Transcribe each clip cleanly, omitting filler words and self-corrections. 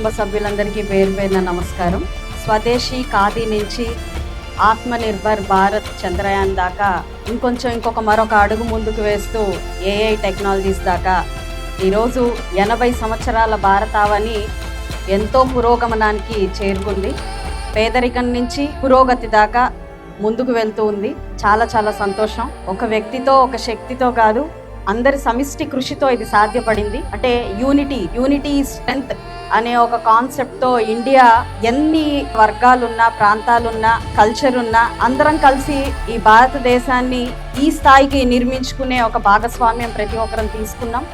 కుటుంబ సభ్యులందరికీ పేరు పేరున నమస్కారం. స్వదేశీ ఖాదీ నుంచి ఆత్మనిర్భర్ భారత్ చంద్రయాన్ దాకా ఇంకొక మరొక అడుగు ముందుకు వేస్తూ ఏఐ టెక్నాలజీస్ దాకా ఈరోజు 80 సంవత్సరాల భారతావని ఎంతో పురోగమనానికి చేరుకుంది. పేదరికం నుంచి పురోగతి దాకా ముందుకు వెళ్తూ ఉంది. చాలా చాలా సంతోషం. ఒక వ్యక్తితో ఒక శక్తితో కాదు, అందరి సమిష్టి కృషితో ఇది సాధ్యపడింది. అంటే యూనిటీ స్ట్రెంగ్త్ అనే ఒక కాన్సెప్ట్తో ఇండియా ఎన్ని వర్గాలున్నా, ప్రాంతాలున్నా, కల్చర్ ఉన్నా అందరం కలిసి ఈ భారతదేశాన్ని ఈ స్థాయికి నిర్మించుకునే ఒక భాగస్వామ్యం ప్రతి ఒక్కరం తీసుకున్నాం.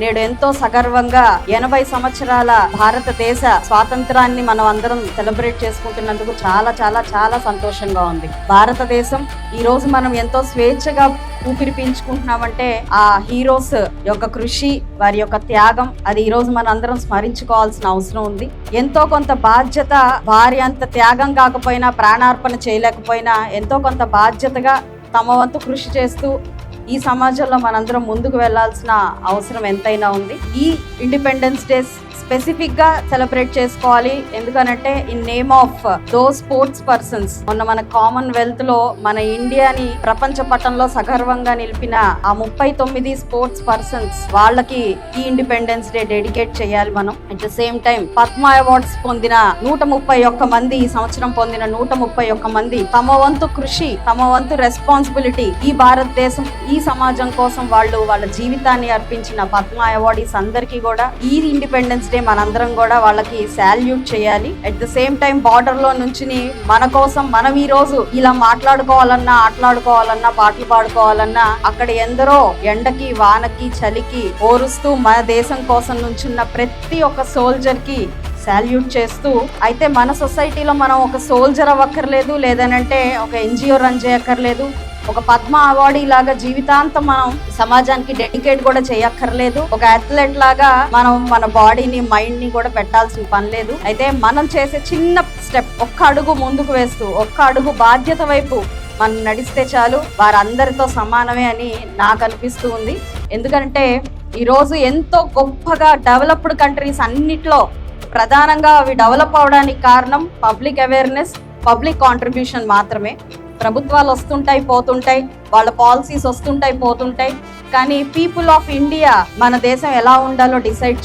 నేడు ఎంతో సగర్వంగా 80 సంవత్సరాల భారతదేశ స్వాతంత్రాన్ని మనం అందరం సెలబ్రేట్ చేసుకుంటున్నందుకు చాలా చాలా చాలా సంతోషంగా ఉంది. భారతదేశం ఈ రోజు మనం ఎంతో స్వేచ్ఛగా ఊపిరి పీల్చుకుంటున్నామంటే ఆ హీరోస్ యొక్క కృషి, వారి యొక్క త్యాగం, అది ఈ రోజు మనం అందరం స్మరించుకోవాల్సిన అవసరం ఉంది. ఎంతో కొంత బాధ్యత, వారి అంత త్యాగం కాకపోయినా, ప్రాణార్పణ చేయలేకపోయినా ఎంతో కొంత బాధ్యతగా తమ వంతు కృషి చేస్తూ ఈ సమాజంలో మనందరం ముందుకు వెళ్లాల్సిన అవసరం ఎంతైనా ఉంది. ఈ ఇండిపెండెన్స్ డే స్పెసిఫిక్ గా సెలబ్రేట్ చేసుకోవాలి. ఎందుకనంటే in name of those sports persons, మొన్న మన కామన్వెల్త్ లో మన ఇండియాని ప్రపంచ పటంలో సగర్వంగా నిలిపిన ఆ 39 స్పోర్ట్స్ పర్సన్స్, వాళ్ళకి ఈ ఇండిపెండెన్స్ డే డెడికేట్ చేయాలి మనం. At the same time Padma awards పొందిన 131 మంది, ఈ సంవత్సరం పొందిన 131 మంది తమ వంతు కృషి, తమ వంతు రెస్పాన్సిబిలిటీ, ఈ భారతదేశం, ఈ సమాజం కోసం వాళ్ళు వాళ్ళ జీవితాన్ని అర్పించిన పద్మ అవార్డీస్ అందరికీ కూడా ఈ ఇండిపెండెన్స్ డే మనందరం కూడా వాళ్ళకి సాల్యూట్ చేయాలి. At the same time border లో నుంచి మన కోసం మనం ఈ రోజు ఇలా మాట్లాడుకోవాలన్నా, ఆటలాడుకోవాలన్నా, పాటలు పాడుకోవాలన్నా అక్కడ ఎందరో ఎండకి, వానకి, చలికి ఓరుస్తూ మన దేశం కోసం నుంచున్న ప్రతి ఒక్క సోల్జర్ కి సాల్యూట్ చేస్తూ, అయితే మన సొసైటీలో మనం ఒక సోల్జర్ అవ్వక్కర్లేదు, లేదనంటే ఒక ఎన్జిఓ రన్ చేయక్కర్లేదు, ఒక పద్మ అవార్డు లాగా జీవితాంతం మనం సమాజానికి డెడికేట్ కూడా చేయక్కర్లేదు, ఒక అథ్లెట్ లాగా మనం మన బాడీని, మైండ్ ని కూడా పెట్టాల్సిన పని లేదు. అయితే మనం చేసే చిన్న స్టెప్, ఒక్క అడుగు ముందుకు వేస్తూ, ఒక్క అడుగు బాధ్యత వైపు మనం నడిస్తే చాలు, వారందరితో సమానమే అని నాకు అనిపిస్తూ ఉంది. ఎందుకంటే ఈరోజు ఎంతో గొప్పగా డెవలప్డ్ కంట్రీస్ అన్నిట్లో ప్రధానంగా అవి డెవలప్ అవడానికి కారణం పబ్లిక్ అవేర్నెస్, పబ్లిక్ కాంట్రిబ్యూషన్ మాత్రమే. ప్రభుత్వాలు వస్తుంటాయి, పోతుంటాయి, వాళ్ళ పాలసీస్ వస్తుంటాయి, పోతుంటాయి, కానీ పీపుల్ ఆఫ్ ఇండియా మన దేశం ఎలా ఉండాలో డిసైడ్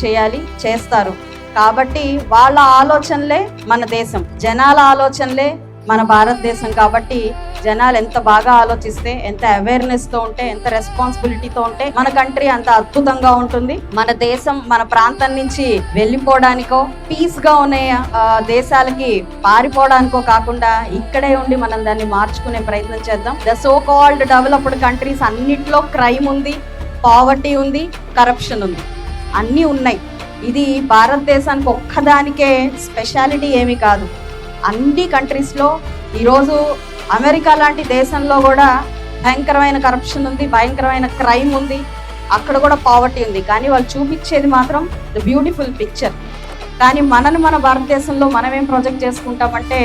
చేస్తారు. కాబట్టి వాళ్ళ ఆలోచనలే మన దేశం, జనాల ఆలోచనలే మన భారతదేశం. కాబట్టి జనాలు ఎంత బాగా ఆలోచిస్తే, ఎంత అవేర్నెస్ తో ఉంటే, ఎంత రెస్పాన్సిబిలిటీతో ఉంటే మన కంట్రీ అంత అద్భుతంగా ఉంటుంది. మన దేశం మన ప్రాంతం నుంచి వెళ్ళిపోవడానికో, పీస్ గా ఉన్న దేశాలకి పారిపోవడానికో కాకుండా ఇక్కడే ఉండి మనం దాన్ని మార్చుకునే ప్రయత్నం చేద్దాం. The so called developed countries అన్నిట్లో క్రైమ్ ఉంది, పావర్టీ ఉంది, కరప్షన్ ఉంది, అన్నీ ఉన్నాయి. ఇది భారతదేశానికి ఒక్కదానికే స్పెషాలిటీ ఏమీ కాదు. అన్ని కంట్రీస్లో ఈరోజు అమెరికా లాంటి దేశంలో కూడా భయంకరమైన కరప్షన్ ఉంది, భయంకరమైన క్రైమ్ ఉంది, అక్కడ కూడా పావర్టీ ఉంది. కానీ వాళ్ళు చూపించేది మాత్రం ద బ్యూటిఫుల్ పిక్చర్. కానీ మన భారతదేశంలో మనం ఏం ప్రొజెక్ట్ చేసుకుంటామంటే,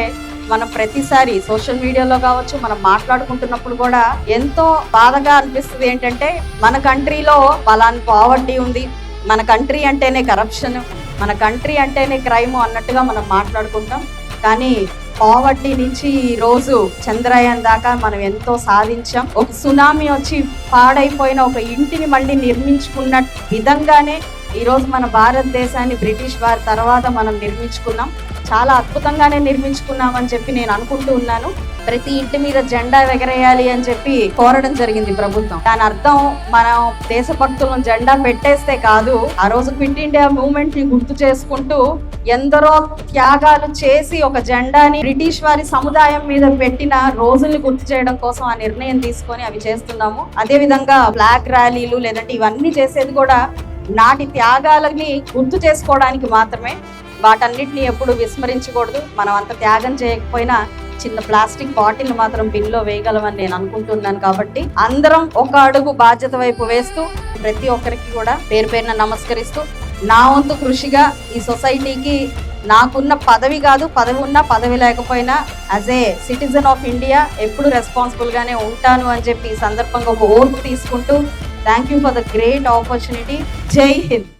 మనం ప్రతిసారి సోషల్ మీడియాలో కావచ్చు, మనం మాట్లాడుకుంటున్నప్పుడు కూడా ఎంతో బాధగా అనిపిస్తుంది. ఏంటంటే మన కంట్రీలో పలానా పావర్టీ ఉంది, మన కంట్రీ అంటేనే కరప్షన్, మన కంట్రీ అంటేనే క్రైమ్ అన్నట్టుగా మనం మాట్లాడుకుంటాం. కానీ పావర్టీ నుంచి ఈ రోజు చంద్రయాన్ దాకా మనం ఎంతో సాధించాం. ఒక సునామీ వచ్చి పాడైపోయిన ఒక ఇంటిని మళ్ళీ నిర్మించుకున్న విధంగానే ఈరోజు మన భారతదేశాన్ని బ్రిటిష్ వారి తర్వాత మనం నిర్మించుకున్నాం. చాలా అద్భుతంగానే నిర్మించుకున్నామని చెప్పి నేను అనుకుంటూ ఉన్నాను. ప్రతి ఇంటి మీద జెండా ఎగరేయాలి అని చెప్పి కోరడం జరిగింది ప్రభుత్వం. దాని అర్థం మనం దేశభక్తులను జెండా పెట్టేస్తే కాదు, ఆ రోజు క్విట్ ఇండియా మూవ్మెంట్ ని గుర్తు చేసుకుంటూ ఎందరో త్యాగాలు చేసి ఒక జెండాని బ్రిటిష్ వారి సముదాయం మీద పెట్టిన రోజుల్ని గుర్తు చేయడం కోసం ఆ నిర్ణయం తీసుకొని అవి చేస్తున్నాము. అదే విధంగా ఫ్లాగ్ ర్యాలీలు లేదంటే ఇవన్నీ చేసేది కూడా నాటి త్యాగాలని గుర్తు చేసుకోవడానికి మాత్రమే. వాటన్నిటిని ఎప్పుడు విస్మరించకూడదు. మనం అంత త్యాగం చేయకపోయినా చిన్న ప్లాస్టిక్ బాటిల్ మాత్రం బిన్లో వేయగలమని నేను అనుకుంటున్నాను. కాబట్టి అందరం ఒక అడుగు బాధ్యత వైపు వేస్తూ ప్రతి ఒక్కరికి కూడా పేరు పేరున నమస్కరిస్తూ, నా వంతు కృషిగా ఈ సొసైటీకి నాకున్న పదవి కాదు, పదవి ఉన్నా పదవి లేకపోయినా as a citizen of India ఎప్పుడు రెస్పాన్సిబుల్ గానే ఉంటాను అని చెప్పి ఈ సందర్భంగా ఒక ఓర్పు తీసుకుంటూ, thank you for the great opportunity. జై హింద్.